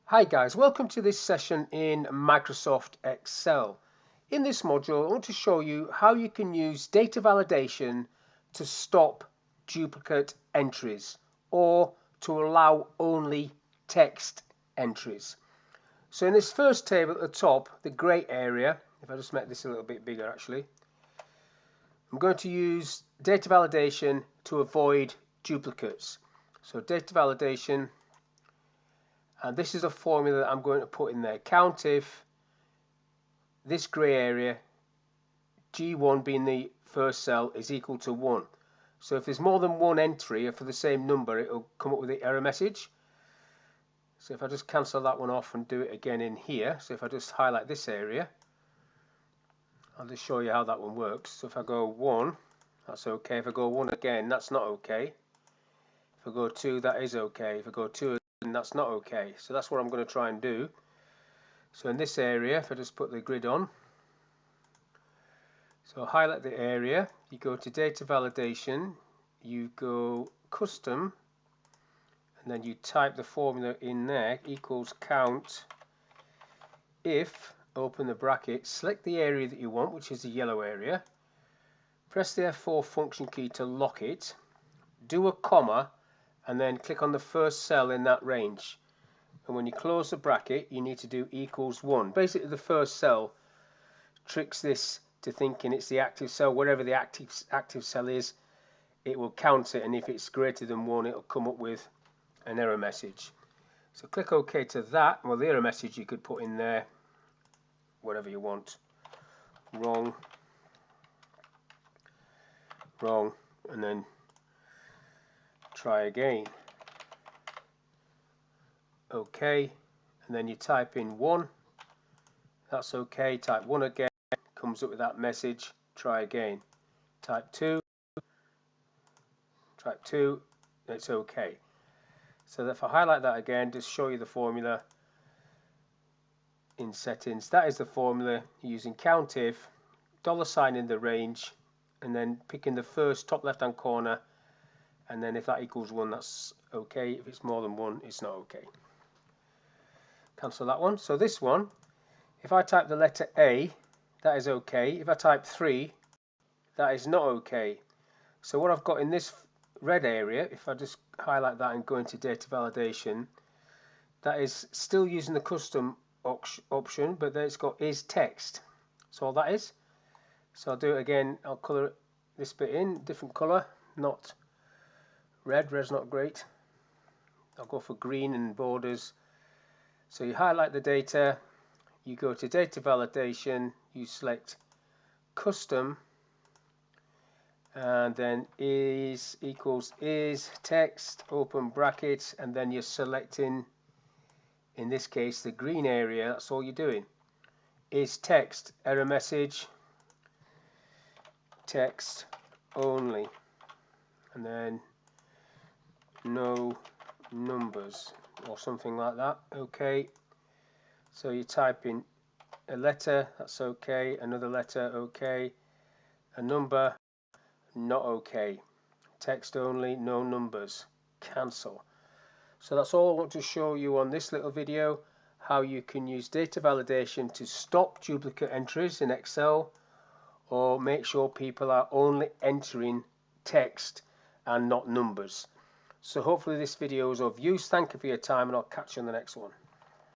Hi guys, welcome to this session in Microsoft Excel. In this module, I want to show you how you can use data validation to stop duplicate entries or to allow only text entries. So in this first table at the top, the grey area, if I just make this a little bit bigger actually, I'm going to use data validation to avoid duplicates. So data validation, and this is a formula that I'm going to put in there. CountIf, this grey area, G1 being the first cell, is equal to 1. So if there's more than one entry for the same number, it'll come up with the error message. So if I just cancel that one off and do it again in here, so if I just highlight this area, I'll just show you how that one works. So if I go 1, that's okay. If I go 1 again, that's not okay. If I go 2, that is okay. If I go 2 again, that's not okay. So that's what I'm going to try and do. So in this area, if I just put the grid on, so highlight the area, you go to data validation, you go custom, and then you type the formula in there, equals count if, open the bracket, select the area that you want, which is the yellow area, press the F4 function key to lock it, do a comma, and then click on the first cell in that range. And when you close the bracket, you need to do equals 1. Basically, the first cell tricks this to thinking it's the active cell. Wherever the active cell is, it will count it, and if it's greater than 1, it will come up with an error message. So click OK to that. Well, the error message you could put in there whatever you want. Wrong, wrong, and then try again. OK, and then you type in 1. That's OK. Type 1 again. Comes up with that message. Try again. Type 2. Type 2. It's OK. So if I highlight that again, just show you the formula in settings. That is the formula using CountIf, $ in the range, and then picking the first top left hand corner, and then if that equals 1, that's okay. If it's more than 1, it's not okay. Cancel that one. So this one, if I type the letter A, that is okay. If I type 3, that is not okay. So what I've got in this red area, if I just highlight that and go into data validation, that is still using the custom option, but then it's got IsText. So all that is. So I'll do it again. I'll colour this bit in different colour, not red. Red's not great. I'll go for green and borders. So you highlight the data, you go to data validation, you select custom, and then is equals is text, open brackets, and then you're selecting, in this case, the green area. That's all you're doing. Is text, error message, text only, and then no numbers or something like that. Okay, so you type in a letter, that's okay, another letter, okay, a number, not okay, text only, no numbers, cancel. So that's all I want to show you on this little video, how you can use data validation to stop duplicate entries in Excel, or make sure people are only entering text and not numbers. So hopefully this video is of use. Thank you for your time, and I'll catch you on the next one.